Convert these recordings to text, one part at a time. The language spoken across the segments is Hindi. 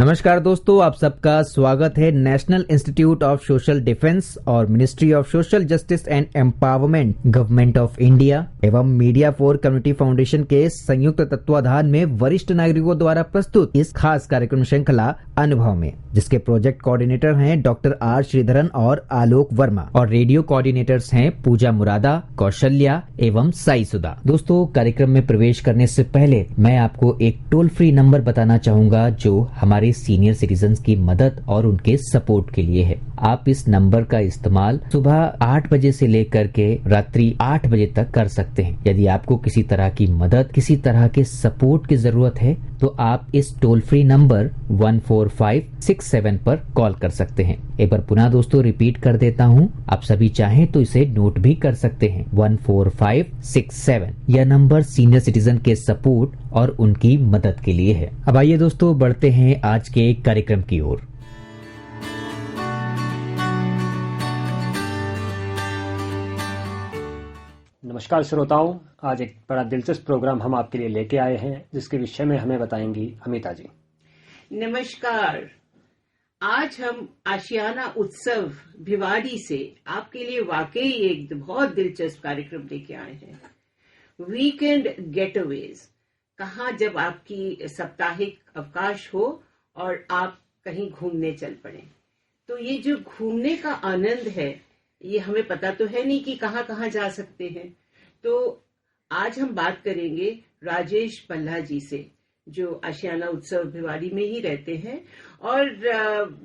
नमस्कार दोस्तों, आप सबका स्वागत है national institute of social defence और ministry of social justice and empowerment, government of India एवं मीडिया फॉर कम्युनिटी फाउंडेशन के संयुक्त तत्वाधान में वरिष्ठ नागरिकों द्वारा प्रस्तुत इस खास कार्यक्रम श्रृंखला अनुभव में, जिसके प्रोजेक्ट कोऑर्डिनेटर हैं डॉक्टर आर श्रीधरन और आलोक वर्मा और रेडियो कोऑर्डिनेटर्स हैं पूजा मुरादा, कौशल्या एवं साई सुधा। दोस्तों, कार्यक्रम में प्रवेश करने से पहले मैं आपको एक टोल फ्री नंबर बताना चाहूंगा जो हमारे सीनियर सिटीजन्स की मदद और उनके सपोर्ट के लिए है। आप इस नंबर का इस्तेमाल सुबह 8 बजे से लेकर के रात्रि 8 बजे तक कर सकते हैं। यदि आपको किसी तरह की मदद, किसी तरह के सपोर्ट की जरूरत है तो आप इस टोल फ्री नंबर 14567 पर कॉल कर सकते हैं। एक बार पुनः दोस्तों रिपीट कर देता हूं, आप सभी चाहें तो इसे नोट भी कर सकते हैं। 14567 यह नंबर सीनियर सिटीजन के सपोर्ट और उनकी मदद के लिए है। अब आइए दोस्तों बढ़ते हैं आज के कार्यक्रम की ओर। नमस्कार श्रोताओं, आज एक बड़ा दिलचस्प प्रोग्राम हम आपके लिए लेके आए हैं जिसके विषय में हमें बताएंगी अमिता जी। नमस्कार। आज हम आशियाना उत्सव भिवाड़ी से आपके लिए वाकई एक बहुत दिलचस्प कार्यक्रम लेके आए हैं। वीकेंड गेटअवेज, कहाँ जब आपकी साप्ताहिक अवकाश हो और आप कहीं घूमने चल पड़े, तो ये जो घूमने का आनंद है ये हमें पता तो है नहीं कि कहाँ कहाँ जा सकते हैं। तो आज हम बात करेंगे राजेश पल्ला जी से, जो आशियाना उत्सव भिवाड़ी में ही रहते हैं। और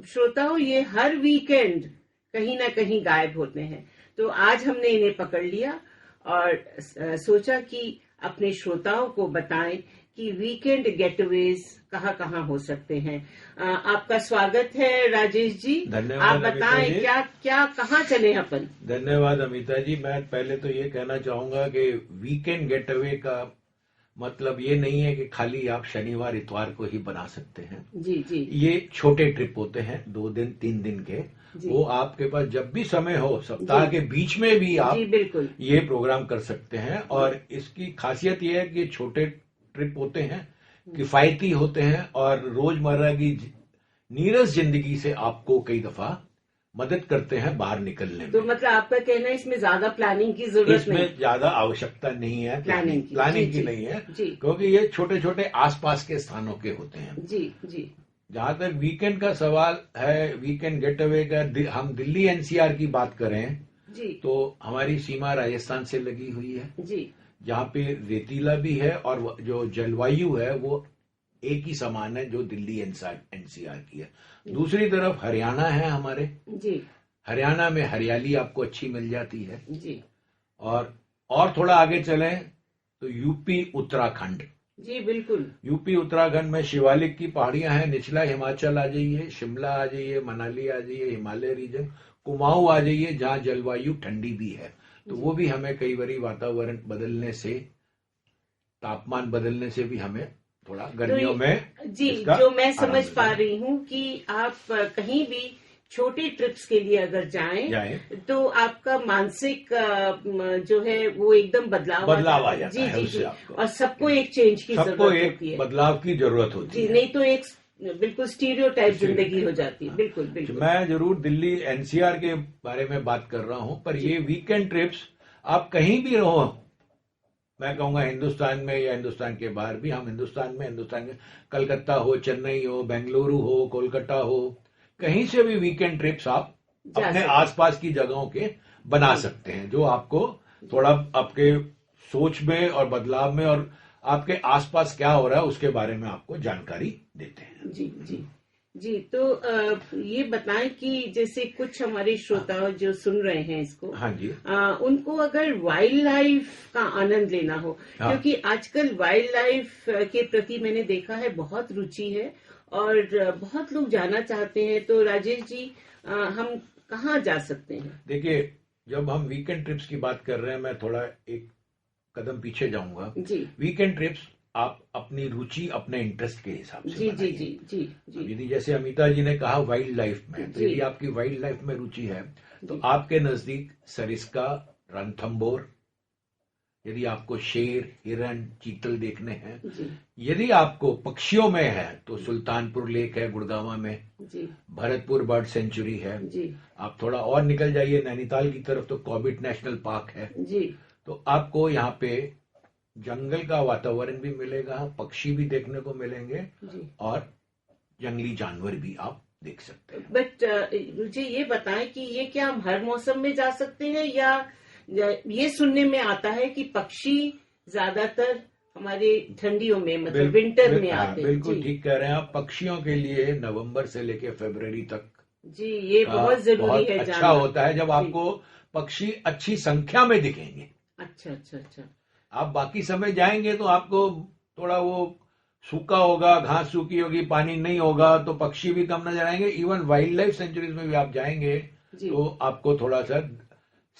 श्रोताओं, ये हर वीकेंड कहीं ना कहीं गायब होते हैं। तो आज हमने इन्हें पकड़ लिया और सोचा कि अपने श्रोताओं को बताएं कि वीकेंड गेटअवेज कहाँ हो सकते हैं। आपका स्वागत है राजेश जी। धन्यवाद। आप बताएं क्या कहाँ चले अपन। धन्यवाद अमिता जी। मैं पहले तो ये कहना चाहूंगा कि वीकेंड गेटअवे का मतलब ये नहीं है कि खाली आप शनिवार इतवार को ही बना सकते हैं। जी जी। ये छोटे ट्रिप होते हैं, 2 दिन 3 दिन के। वो आपके पास जब भी समय हो, सप्ताह के बीच में भी आप बिल्कुल ये प्रोग्राम कर सकते हैं। और इसकी खासियत ये है कि छोटे ट्रिप होते हैं, किफायती होते हैं और रोजमर्रा की नीरस जिंदगी से आपको कई दफा मदद करते हैं बाहर निकलने में। तो मतलब आपका कहना है इसमें ज्यादा प्लानिंग की जरूरत नहीं, इसमें ज्यादा आवश्यकता नहीं है प्लानिंग की नहीं है, क्योंकि ये छोटे छोटे आसपास के स्थानों के होते हैं। जी जी। जहां तक वीकेंड का सवाल है, वीकेंड गेटअवे का, हम दिल्ली एनसीआर की बात करें जी, तो हमारी सीमा राजस्थान से लगी हुई है जी, जहाँ पे रेतीला भी है और जो जलवायु है वो एक ही समान है जो दिल्ली एनसीआर की है। दूसरी तरफ हरियाणा है हमारे जी। हरियाणा में हरियाली आपको अच्छी मिल जाती है जी। और थोड़ा आगे चलें तो यूपी उत्तराखंड। जी बिल्कुल। यूपी उत्तराखंड में शिवालिक की पहाड़ियां हैं। निचला हिमाचल आ जाइए, शिमला आ जाइए, मनाली आ जाइए, हिमालय रीजन, कुमाऊं आ जाइए जहां जलवायु ठंडी भी है। तो वो भी हमें कई बारी वातावरण बदलने से, तापमान बदलने से भी हमें थोड़ा गर्मियों में जी, जो मैं समझ पा रही हूँ कि आप कहीं भी छोटे ट्रिप्स के लिए अगर जाएं तो आपका मानसिक जो है वो एकदम बदलाव आ जाता है। जी जी। और सबको एक चेंज की जरूरत होती है, बदलाव की जरूरत होती है। नहीं तो एक बिल्कुल स्टीरियोटाइप जिंदगी हो जाती है। बिल्कुल बिल्कुल। मैं जरूर दिल्ली एनसीआर के बारे में बात कर रहा हूं, पर ये वीकेंड ट्रिप्स आप कहीं भी रहो, मैं कहूंगा हिंदुस्तान में या हिंदुस्तान के बाहर भी, हम हिंदुस्तान में कलकत्ता हो, चेन्नई हो, बेंगलुरु हो, कोलकाता हो, कहीं से भी वीकेंड ट्रिप्स आप अपने आसपास की जगहों के बना सकते हैं, जो आपको थोड़ा आपके सोच में और बदलाव में और आपके आसपास क्या हो रहा है उसके बारे में आपको जानकारी देते हैं। जी जी जी। तो ये बताएं कि जैसे कुछ हमारे श्रोता जो सुन रहे हैं इसको, हाँ जी, उनको अगर वाइल्ड लाइफ का आनंद लेना हो, क्योंकि आजकल वाइल्ड लाइफ के प्रति मैंने देखा है बहुत रुचि है और बहुत लोग जाना चाहते हैं। तो राजेश जी, हम कहाँ जा सकते हैं? देखिए, जब हम वीकेंड ट्रिप्स की बात कर रहे हैं, मैं थोड़ा एक कदम पीछे जाऊंगा। जी। वीकेंड ट्रिप्स आप अपनी रुचि, अपने इंटरेस्ट के हिसाब से जी जी जी जी जी। यदि जैसे अमिता जी ने कहा वाइल्ड लाइफ में, तो यदि आपकी वाइल्ड लाइफ में रुचि है तो आपके नजदीक सरिस्का, रणथंभौर यदि आपको शेर, हिरन, चीतल देखने हैं, जी यदि आपको पक्षियों में है तो सुल्तानपुर लेक है गुड़गांव में, जी भरतपुर बर्ड सेंचुरी है। जी आप थोड़ा और निकल जाइए नैनीताल की तरफ तो कॉर्बेट नेशनल पार्क है। जी तो आपको यहाँ पे जंगल का वातावरण भी मिलेगा, पक्षी भी देखने को मिलेंगे जी। और जंगली जानवर भी आप देख सकते हैं। बट मुझे ये बताएं कि ये क्या हम हर मौसम में जा सकते हैं, या ये सुनने में आता है कि पक्षी ज्यादातर हमारे ठंडियों में मतलब विंटर में आते हैं। बिल्कुल जी ठीक कह रहे हैं आप। पक्षियों के लिए नवंबर से लेके फरवरी तक जी, ये बहुत जरूरी बहुत है अच्छा जानना। होता है जब जी। आपको पक्षी अच्छी संख्या में दिखेंगे। अच्छा अच्छा अच्छा। आप बाकी समय जाएंगे तो आपको थोड़ा वो सूखा होगा, घास सूखी होगी, पानी नहीं होगा तो पक्षी भी कम नजर आएंगे। इवन वाइल्ड लाइफ सेंचुरीज में भी आप जाएंगे जी तो आपको थोड़ा सा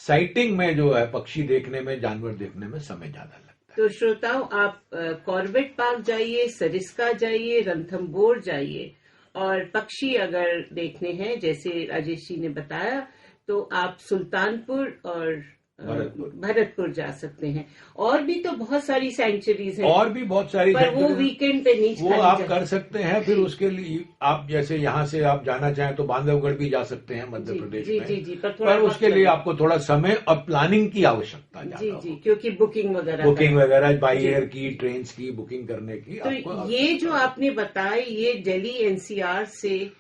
साइटिंग में जो है पक्षी देखने में, जानवर देखने में समय ज्यादा लगता है। तो श्रोताओं, आप कॉर्बेट पार्क जाइए, सरिस्का जाइए, रणथंभौर जाइए, और पक्षी अगर देखने हैं जैसे राजेश जी ने बताया तो आप सुल्तानपुर और भरतपुर जा सकते हैं। और भी तो बहुत सारी सेंचुरीज हैं, और भी बहुत सारी पर वो sanctuaries हैं। वीकेंड पे नहीं वो खाली आप जा कर सकते हैं। फिर उसके लिए आप जैसे यहाँ से आप जाना चाहें तो बांधवगढ़ भी जा सकते हैं मध्य जी प्रदेश जी में। जी जी, पर थोड़ा पर उसके लिए आपको थोड़ा समय और प्लानिंग की आवश्यकता जी ज्यादा जी, होगी। क्योंकि बुकिंग वगैरह बुकिंग वगैरह बाई जी। एयर की, ट्रेन की बुकिंग करने की तो आपको ये जो आपने बताया, ये दिल्ली एनसीआर से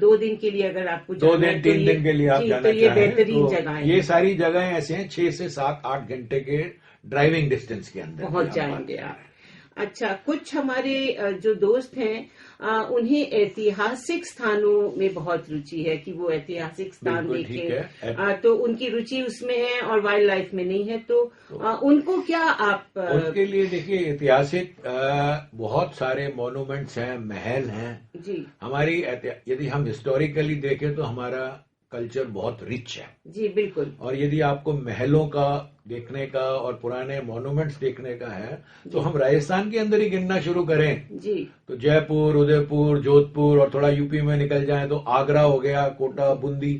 2 दिन के लिए अगर आपको 2 जाना है दिन तो 3 दिन के लिए आप जी, जाना तो ये चाहें बेहतरीन तो जगह ये है। सारी जगहें ऐसे हैं 6 से 7-8 घंटे के ड्राइविंग डिस्टेंस के अंदर पहुंच भी जाएंगे बात आप। कर रहे हैं। अच्छा, कुछ हमारे जो दोस्त हैं उन्हें ऐतिहासिक स्थानों में बहुत रुचि है कि वो ऐतिहासिक स्थान बिल्कुल ठीक देखें, है। तो उनकी रुचि उसमें है और वाइल्ड लाइफ में नहीं है, तो उनको क्या आप उनके लिए देखिए ऐतिहासिक बहुत सारे मॉन्यूमेंट्स हैं, महल हैं। जी हमारी यदि हम हिस्टोरिकली देखें तो हमारा कल्चर बहुत रिच है। जी बिल्कुल। और यदि आपको महलों का देखने का और पुराने मॉन्यूमेंट्स देखने का है तो हम राजस्थान के अंदर ही गिनना शुरू करें जी तो जयपुर, उदयपुर, जोधपुर और थोड़ा यूपी में निकल जाए तो आगरा हो गया, कोटा, बूंदी।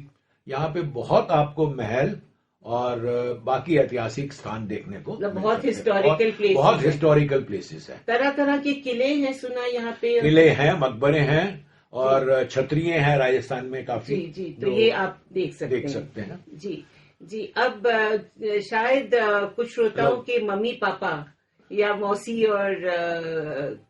यहाँ पे बहुत आपको महल और बाकी ऐतिहासिक स्थान देखने को मतलब मिल बहुत सकते हैं। हिस्टोरिकल प्लेसेस बहुत हैं। हिस्टोरिकल प्लेसेस हैं। तरह तरह के किले हैं सुना यहाँ पे। किले हैं, मकबरे हैं और छतरिये हैं राजस्थान में काफी। जी जी, तो ये आप देख सकते हैं। जी जी। अब शायद कुछ श्रोताओं के मम्मी पापा या मौसी और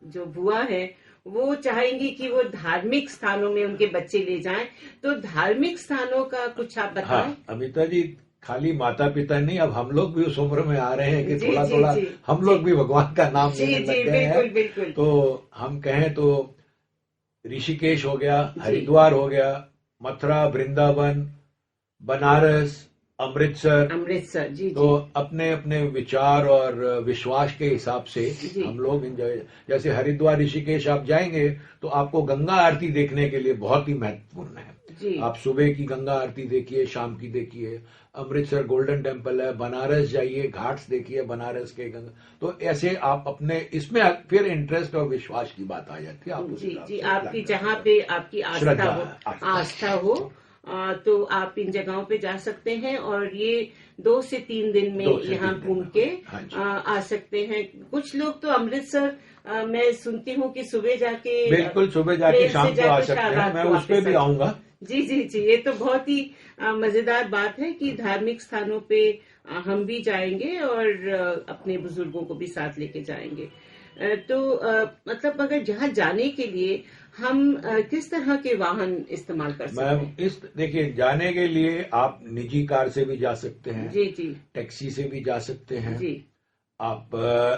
जो बुआ है वो चाहेंगे कि वो धार्मिक स्थानों में उनके बच्चे ले जाएं, तो धार्मिक स्थानों का कुछ आप बताएं। हाँ, अमिता जी, खाली माता पिता नहीं, अब हम लोग भी उस उम्र में आ रहे हैं कि जी, थोड़ा जी, थोड़ा जी, हम लोग जी। भी भगवान का नाम जी लेने जी लग गए बिल्कुल हैं। बिल्कुल। तो हम कहें तो ऋषिकेश हो गया, जी। हरिद्वार हो गया, मथुरा, वृंदावन, बनारस, अमृतसर। अमृतसर जी तो जी अपने अपने विचार और विश्वास के हिसाब से जी। हम लोग इन जगह, जैसे हरिद्वार, ऋषिकेश आप जाएंगे तो आपको गंगा आरती देखने के लिए बहुत ही महत्वपूर्ण है। जी आप सुबह की गंगा आरती देखिए, शाम की देखिए। अमृतसर गोल्डन टेम्पल है, बनारस जाइए, घाट्स देखिए बनारस के गंगा। तो ऐसे आप अपने इसमें फिर इंटरेस्ट और विश्वास की बात आ जाती है। आप उस जी हिसाब जी, से आपकी प्लान जहाँ करते पे आपकी आस्था श्रद्धा, हो, आस्था हो, तो आप इन जगहों पे जा सकते हैं और ये 2 से 3 दिन में 2 से यहाँ 3 दिन घूम में। के हाँ जी। आ सकते हैं। कुछ लोग तो अमृतसर मैं सुनती हूँ कि सुबह जाके बिल्कुल, सुबह जाके ट्रेन से शाम को आ जाके सकते हैं। रात मैं को उस पे वापस भी आ- आऊंगा। जी जी जी, ये तो बहुत ही मजेदार बात है कि धार्मिक स्थानों पे हम भी जाएंगे और अपने बुजुर्गों को भी साथ लेके जाएंगे। तो मतलब अगर जहाँ जाने के लिए हम किस तरह के वाहन इस्तेमाल कर सकते मैम, हैं? इस देखिए, जाने के लिए आप निजी कार से भी जा सकते हैं, जी जी टैक्सी से भी जा सकते हैं। जी आप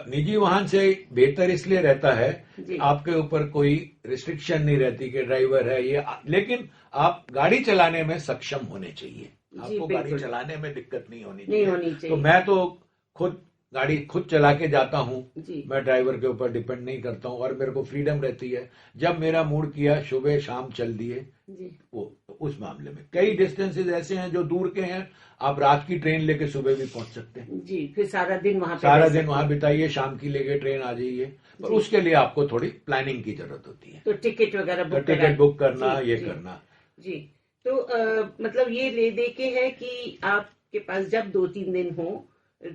निजी वाहन से बेहतर इसलिए रहता है जी। कि आपके ऊपर कोई रिस्ट्रिक्शन नहीं रहती कि ड्राइवर है ये, लेकिन आप गाड़ी चलाने में सक्षम होने चाहिए। आपको गाड़ी बिल्कुल। चलाने में दिक्कत नहीं होनी नहीं चाहिए। होनी चाहिए। तो मैं तो खुद गाड़ी खुद चला के जाता हूँ। जी मैं ड्राइवर के ऊपर डिपेंड नहीं करता हूँ और मेरे को फ्रीडम रहती है। जब मेरा मूड किया सुबह शाम चल दिए, जी वो उस मामले में कई डिस्टेंसेस ऐसे हैं जो दूर के हैं, आप रात की ट्रेन लेके सुबह भी पहुंच सकते हैं। जी, फिर सारा दिन वहाँ पे सारा रह दिन सकते वहां हैं। बिताइए, शाम की लेके ट्रेन आ जाइए। पर जी। उसके लिए आपको थोड़ी प्लानिंग की जरूरत होती है। तो टिकट वगैरह तो बुक टिकट बुक करना, जी, ये जी, करना। जी। तो मतलब ये ले दे के है कि आपके पास जब 2-3 दिन हो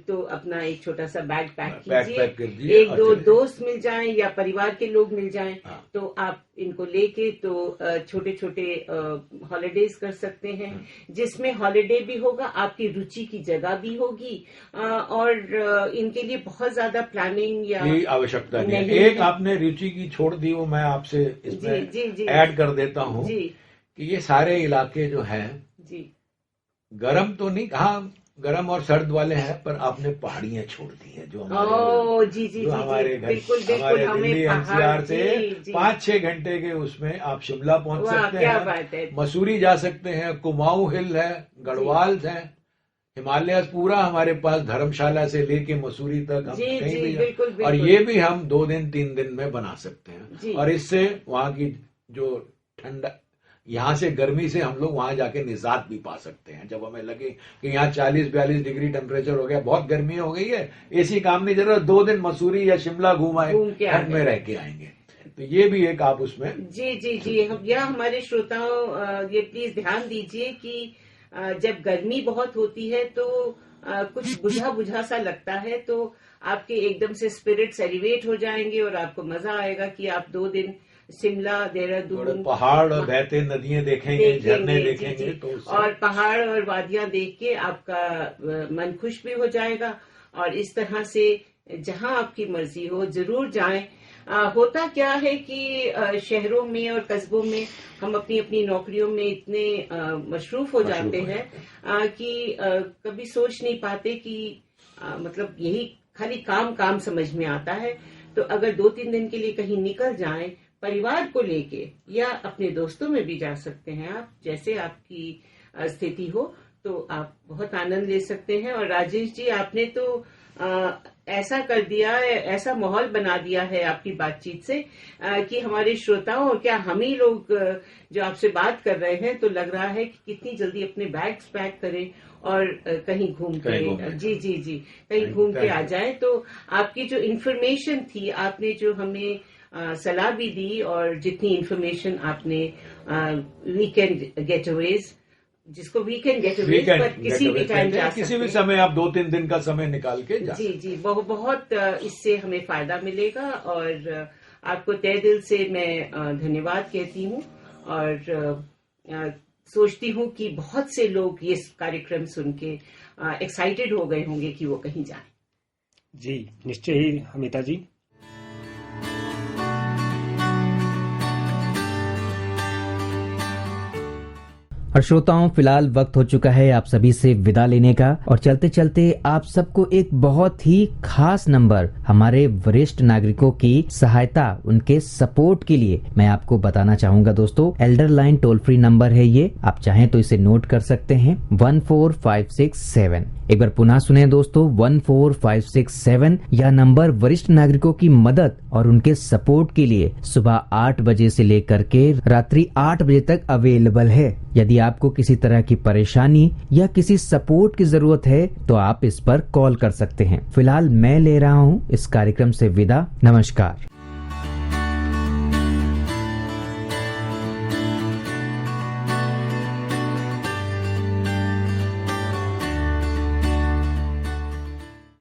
तो अपना एक छोटा सा बैग पैक पैक कीजिए, एक दो दोस्त मिल जाएं या परिवार के लोग मिल जाएं, तो आप इनको लेके तो छोटे छोटे हॉलिडेज कर सकते हैं, जिसमें हॉलिडे भी होगा, आपकी रुचि की जगह भी होगी, और इनके लिए बहुत ज्यादा प्लानिंग या आवश्यकता नहीं है। एक आपने रुचि की छोड़ दी, वो मैं आपसे इसमें ऐड कर देता हूँ कि ये सारे इलाके जो हैं गर्म तो नहीं, हाँ गर्म और सर्द वाले हैं, पर आपने पहाड़ियां छोड़ दी हैं जो हमारे दिल्ली एनसीआर से 5-6 घंटे के उसमें आप शिमला पहुंच सकते हैं, मसूरी जा सकते हैं, कुमाऊं हिल है, गढ़वाल है, हिमालय पूरा हमारे पास, धर्मशाला से लेके मसूरी तक हम कहीं भी, और ये भी हम 2 दिन 3 दिन में बना सकते हैं। और इससे वहां की जो ठंडा, यहाँ से गर्मी से हम लोग वहां जाके निजात भी पा सकते हैं। जब हमें लगे कि यहाँ 40-42 डिग्री टेम्परेचर हो गया, बहुत गर्मी हो गई है, एसी काम नहीं जरूरत, 2 दिन मसूरी या शिमला घूमाए, ठंड में रह के आएंगे। तो ये भी एक आप उसमें जी हम यह हमारे श्रोताओं ये प्लीज ध्यान दीजिए कि जब गर्मी बहुत होती है तो कुछ बुझा सा लगता है, तो आपके एकदम से स्पिरिट्स एलिवेट हो जाएंगे और आपको मजा आएगा कि आप 2 दिन शिमला, देहरादून, पहाड़ और बहते नदियां देखेंगे, झरने देखेंगे, तो और पहाड़ और वादियां देख के आपका मन खुश भी हो जाएगा। और इस तरह से जहां आपकी मर्जी हो जरूर जाएं। होता क्या है कि शहरों में और कस्बों में हम अपनी अपनी नौकरियों में इतने मशरूफ हो जाते हैं कि कभी सोच नहीं पाते कि मतलब यही खाली काम समझ में आता है। तो अगर 2-3 दिन के लिए कहीं निकल जाएं, परिवार को लेके, या अपने दोस्तों में भी जा सकते हैं आप, जैसे आपकी स्थिति हो, तो आप बहुत आनंद ले सकते हैं। और राजेश जी, आपने तो ऐसा कर दिया है, ऐसा माहौल बना दिया है आपकी बातचीत से कि हमारे श्रोताओं और क्या हम ही लोग जो आपसे बात कर रहे हैं, तो लग रहा है कि कितनी जल्दी अपने बैग्स पैक करें और कहीं घूम के कहीं घूम के आ जाएं। तो आपकी जो इन्फॉर्मेशन थी, आपने जो हमें सलाह भी दी, और जितनी इन्फॉर्मेशन आपने वीकेंड गेटअवेज, जिसको वीकेंड गेटअवेज पर किसी भी टाइम जा सकते, किसी भी समय आप 2-3 दिन का समय निकाल के जा जी बहुत इससे हमें फायदा मिलेगा। और आपको तहे दिल से मैं धन्यवाद कहती हूँ, और सोचती हूँ कि बहुत से लोग ये कार्यक्रम सुन के एक्साइटेड हो गए होंगे कि वो कहीं जाएं। जी निश्चय ही अमिता जी। और श्रोताओं, फिलहाल वक्त हो चुका है आप सभी से विदा लेने का, और चलते चलते आप सबको एक बहुत ही खास नंबर हमारे वरिष्ठ नागरिकों की सहायता, उनके सपोर्ट के लिए मैं आपको बताना चाहूंगा। दोस्तों, Elder line toll free number है ये, आप चाहें तो इसे नोट कर सकते हैं, 14567। एक बार पुनः सुने दोस्तों, 14567। यह नंबर वरिष्ठ नागरिकों की मदद और उनके सपोर्ट के लिए सुबह 8 बजे से लेकर के रात्रि 8 बजे तक अवेलेबल है। यदि आपको किसी तरह की परेशानी या किसी सपोर्ट की जरूरत है तो आप इस पर कॉल कर सकते हैं। फिलहाल मैं ले रहा हूं इस कार्यक्रम से विदा। नमस्कार।